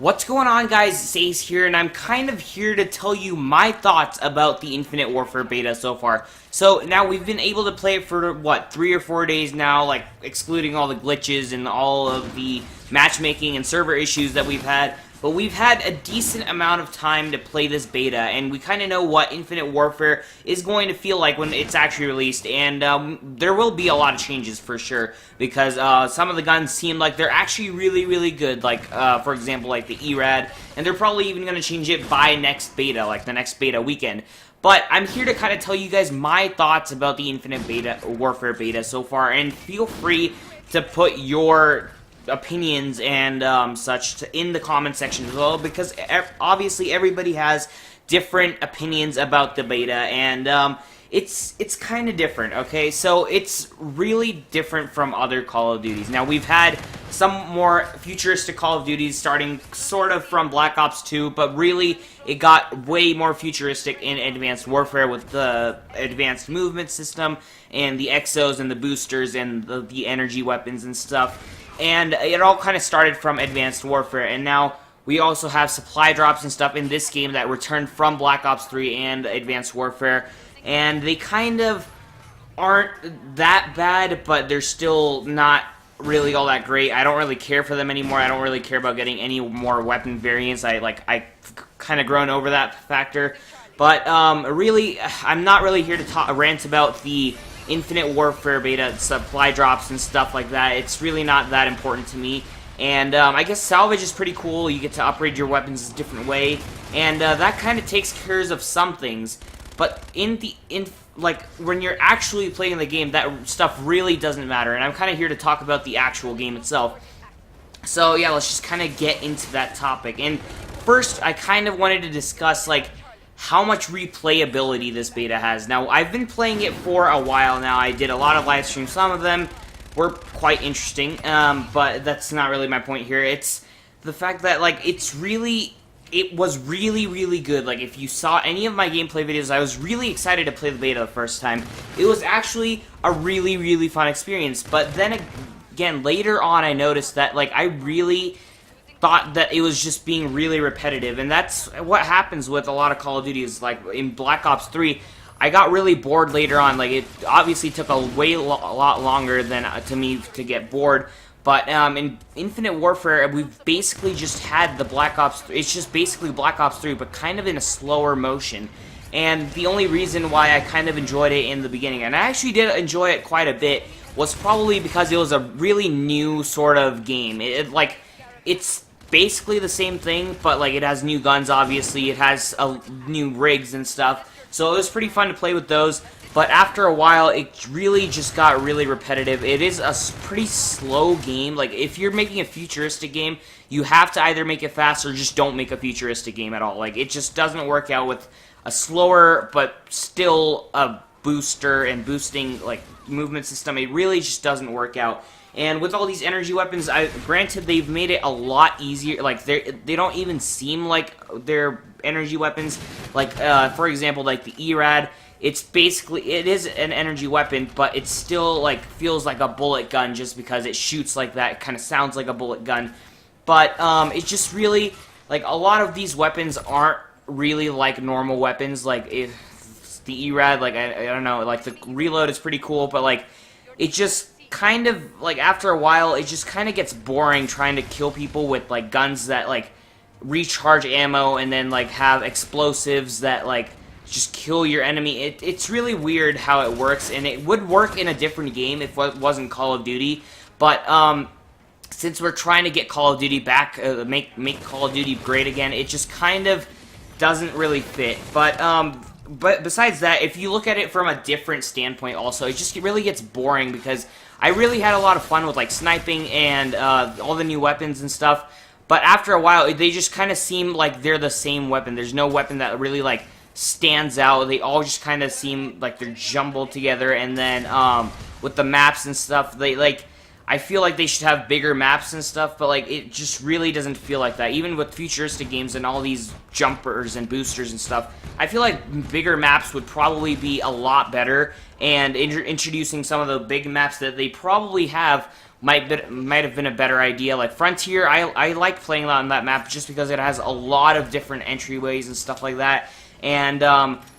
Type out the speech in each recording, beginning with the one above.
What's going on, guys? RayZ here, and I'm kind of here to tell you my thoughts about the Infinite Warfare beta so far. So, now we've been able to play it for, what, 3 or 4 days now, like, excluding all the glitches and all of the matchmaking and server issues that we've had. But we've had a decent amount of time to play this beta, and we kind of know what Infinite Warfare is going to feel like when it's actually released, and there will be a lot of changes for sure, because some of the guns seem like they're actually really good, like, for example, like the ERAD, and they're probably even going to change it by next beta, like the next beta weekend. But I'm here to kind of tell you guys my thoughts about the Infinite Warfare beta so far, and feel free to put your opinions and such in the comment section as well, because obviously everybody has different opinions about the beta, and it's kind of different, okay? So it's really different from other Call of Duties. Now, we've had some more futuristic Call of Duties starting sort of from Black Ops 2, but really it got way more futuristic in Advanced Warfare with the advanced movement system and the exos and the boosters and the energy weapons and stuff. And it all kind of started from Advanced Warfare, and now we also have supply drops and stuff in this game that returned from Black Ops 3 and Advanced Warfare, and they kind of aren't that bad, but they're still not really all that great. I don't really care for them anymore. I don't really care about getting any more weapon variants. I kind of grown over that factor, but really, I'm not really here to rant about the Infinite Warfare beta supply drops and stuff like that. It's really not that important to me. And I guess salvage is pretty cool. You get to upgrade your weapons a different way, and that kind of takes care of some things. But like when you're actually playing the game, that stuff really doesn't matter. And I'm kind of here to talk about the actual game itself. So yeah, let's just kind of get into that topic. And first, I kind of wanted to discuss like how much replayability this beta has. Now, I've been playing it for a while now. I did a lot of live streams. Some of them were quite interesting, but that's not really my point here. It's the fact that, like, it was really good. Like, if you saw any of my gameplay videos, I was really excited to play the beta the first time. It was actually a really fun experience, but then again, later on, I noticed that, like, I really thought that it was just being really repetitive, and that's what happens with a lot of Call of Duties. Like in Black Ops 3, I got really bored later on. Like, it obviously took a lot longer than to me to get bored, but in Infinite Warfare, we've basically just had the Black Ops 3. It's just basically Black Ops 3, but kind of in a slower motion. And the only reason why I kind of enjoyed it in the beginning, and I actually did enjoy it quite a bit, was probably because it was a really new sort of game. It's basically the same thing, but like it has new guns, obviously. It has new rigs and stuff, so it was pretty fun to play with those. But after a while, it really just got really repetitive. It is a pretty slow game. Like, if you're making a futuristic game, you have to either make it fast or just don't make a futuristic game at all. Like, it just doesn't work out with a slower but still a booster and boosting like movement system. It really just doesn't work out. And with all these energy weapons, granted, they've made it a lot easier. Like, they don't even seem like they're energy weapons. Like, for example, like the ERAD, it is an energy weapon, but it still, like, feels like a bullet gun just because it shoots like that. It kind of sounds like a bullet gun. But, it just really, like, a lot of these weapons aren't really like normal weapons. Like, the ERAD, like, I don't know, like, the reload is pretty cool, but, like, it just kind of, like, after a while, it just kind of gets boring trying to kill people with, like, guns that, like, recharge ammo and then, like, have explosives that, like, just kill your enemy. It's really weird how it works, and it would work in a different game if it wasn't Call of Duty, but, since we're trying to get Call of Duty back, make Call of Duty great again, it just kind of doesn't really fit. But besides that, if you look at it from a different standpoint also, it just really gets boring, because I really had a lot of fun with, like, sniping and all the new weapons and stuff, but after a while, they just kind of seem like they're the same weapon. There's no weapon that really, like, stands out. They all just kind of seem like they're jumbled together, and then with the maps and stuff, I feel like they should have bigger maps and stuff, but, like, it just really doesn't feel like that. Even with futuristic games and all these jumpers and boosters and stuff, I feel like bigger maps would probably be a lot better, and introducing some of the big maps that they probably have might have been a better idea. Like Frontier, I like playing on that map just because it has a lot of different entryways and stuff like that. And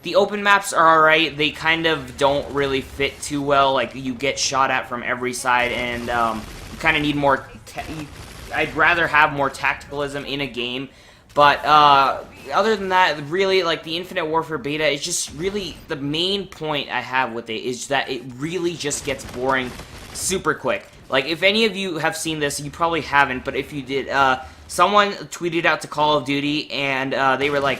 the open maps are alright. They kind of don't really fit too well. Like you get shot at from every side, and you kind of need more. I'd rather have more tacticalism in a game. But other than that, really, like, the Infinite Warfare beta is just really, the main point I have with it is that it really just gets boring super quick. Like, if any of you have seen this, you probably haven't, but if you did, someone tweeted out to Call of Duty, and they were like,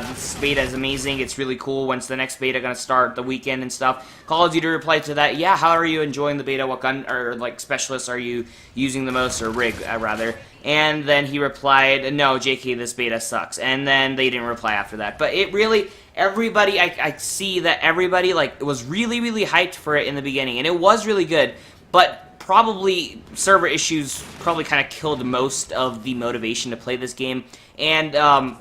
this beta is amazing, it's really cool, when's the next beta gonna start, the weekend and stuff. Call of Duty replied to that, yeah, how are you enjoying the beta, what gun, or, like, specialists are you using the most, or rig, rather. And then he replied, no, JK, this beta sucks. And then they didn't reply after that. But it really, everybody, I see that everybody, like, was really, really hyped for it in the beginning. And it was really good, but probably server issues probably kind of killed most of the motivation to play this game. And,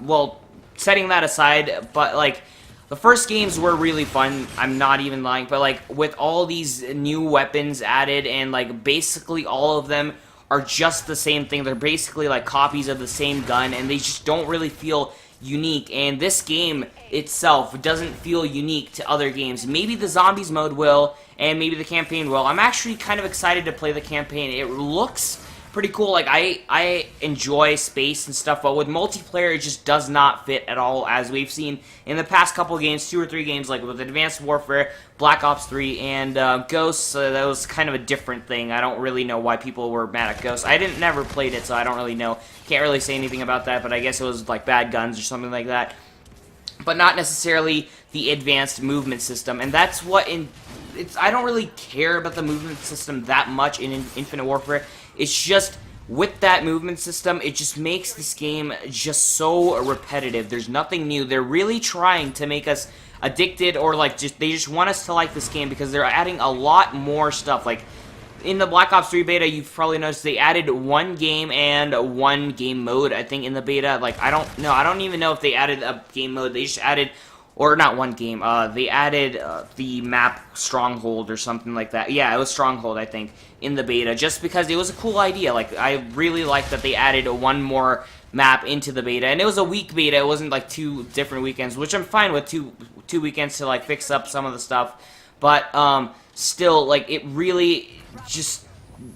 well, setting that aside, but, like, the first games were really fun, I'm not even lying, but, like, with all these new weapons added, and, like, basically all of them are just the same thing. They're basically like copies of the same gun, and they just don't really feel unique. And this game itself doesn't feel unique to other games. Maybe the zombies mode will, and maybe the campaign will. I'm actually kind of excited to play the campaign. It looks pretty cool. Like, I enjoy space and stuff, but with multiplayer, it just does not fit at all, as we've seen in the past couple games, 2 or 3 games, like with Advanced Warfare, Black Ops 3, and Ghosts. That was kind of a different thing. I don't really know why people were mad at Ghosts. I never played it, so I don't really know. Can't really say anything about that, but I guess it was like bad guns or something like that. But not necessarily the advanced movement system, and that's what I don't really care about the movement system that much in Infinite Warfare. It's just, with that movement system, it just makes this game just so repetitive. There's nothing new. They're really trying to make us addicted, or like, they just want us to like this game because they're adding a lot more stuff. Like, in the Black Ops 3 beta, you've probably noticed they added 1 game and 1 game mode, I think, in the beta. Like, I don't know. I don't even know if they added a game mode. They just added, or not 1 game, they added the map Stronghold or something like that. Yeah, it was Stronghold, I think, in the beta, just because it was a cool idea. Like, I really liked that they added 1 more map into the beta, and it was a week beta. It wasn't like 2 different weekends, which I'm fine with, two weekends to like fix up some of the stuff. But still, like, it really just,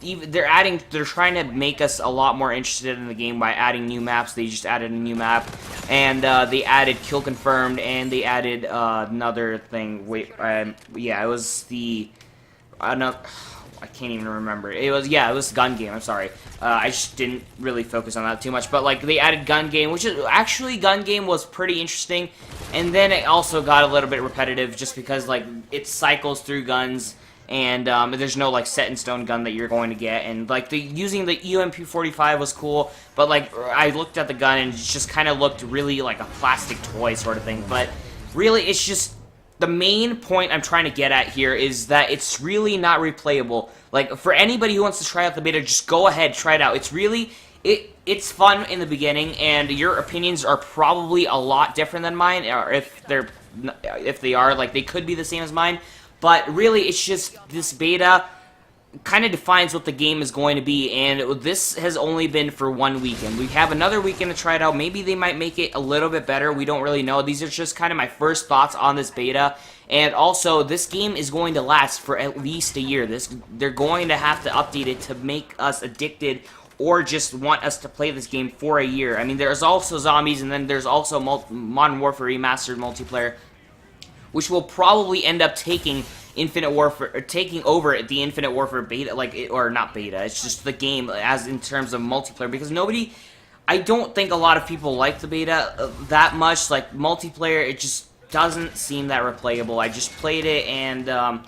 they're trying to make us a lot more interested in the game by adding new maps. They just added a new map, and they added Kill Confirmed, and they added another thing. Wait, yeah, it was the I can't even remember. It was Gun Game. I'm sorry. I just didn't really focus on that too much. But like, they added Gun Game, which is actually, Gun Game was pretty interesting, and then it also got a little bit repetitive just because like it cycles through guns. And there's no like set in stone gun that you're going to get, and like using the UMP45 was cool, but like I looked at the gun and it just kind of looked really like a plastic toy sort of thing. But really, it's just, the main point I'm trying to get at here is that it's really not replayable. Like, for anybody who wants to try out the beta, just go ahead, try it out. It's really, it's fun in the beginning, and your opinions are probably a lot different than mine, or if they are, like, they could be the same as mine. But really, it's just, this beta kind of defines what the game is going to be, and this has only been for 1 weekend. We have another weekend to try it out. Maybe they might make it a little bit better. We don't really know. These are just kind of my first thoughts on this beta. And also, this game is going to last for at least a year. They're going to have to update it to make us addicted, or just want us to play this game for a year. I mean, there's also zombies, and then there's also Modern Warfare Remastered multiplayer, which will probably end up taking Infinite Warfare, or taking over the Infinite Warfare beta, or not beta, it's just the game as in terms of multiplayer, because I don't think a lot of people like the beta that much. Like, multiplayer, it just doesn't seem that replayable. I just played it, and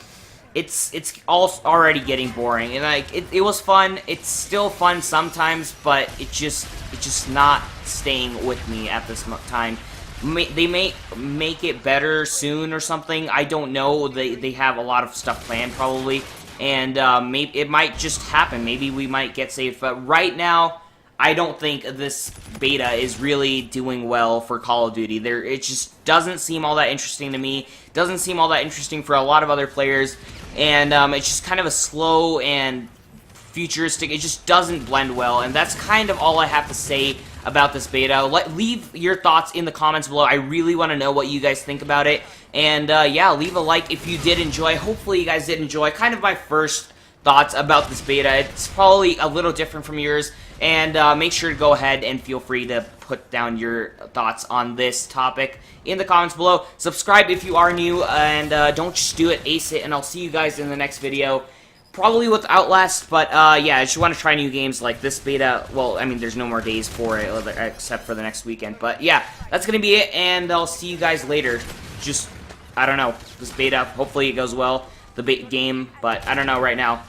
it's already getting boring, and like, it was fun, it's still fun sometimes, but it's just not staying with me at this time. They may make it better soon or something. I don't know. They have a lot of stuff planned probably, and maybe it might just happen. Maybe we might get saved. But right now, I don't think this beta is really doing well for Call of Duty. It just doesn't seem all that interesting to me. Doesn't seem all that interesting for a lot of other players, and it's just kind of a slow and futuristic. It just doesn't blend well, and that's kind of all I have to say about this beta. Leave your thoughts in the comments below. I really want to know what you guys think about it. And yeah, leave a like if you did enjoy. Hopefully you guys did enjoy. Kind of my first thoughts about this beta. It's probably a little different from yours. And make sure to go ahead and feel free to put down your thoughts on this topic in the comments below. Subscribe if you are new, and don't just do it, ace it, and I'll see you guys in the next video. Probably with Outlast, but yeah, I just want to try new games like this beta. Well, I mean, there's no more days for it, except for the next weekend. But yeah, that's going to be it, and I'll see you guys later. Just, I don't know, this beta, hopefully it goes well, the game, but I don't know right now.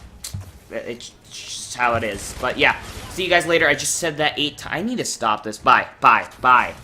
It's just how it is. But yeah, see you guys later. I just said that 8 times. I need to stop this. Bye. Bye. Bye.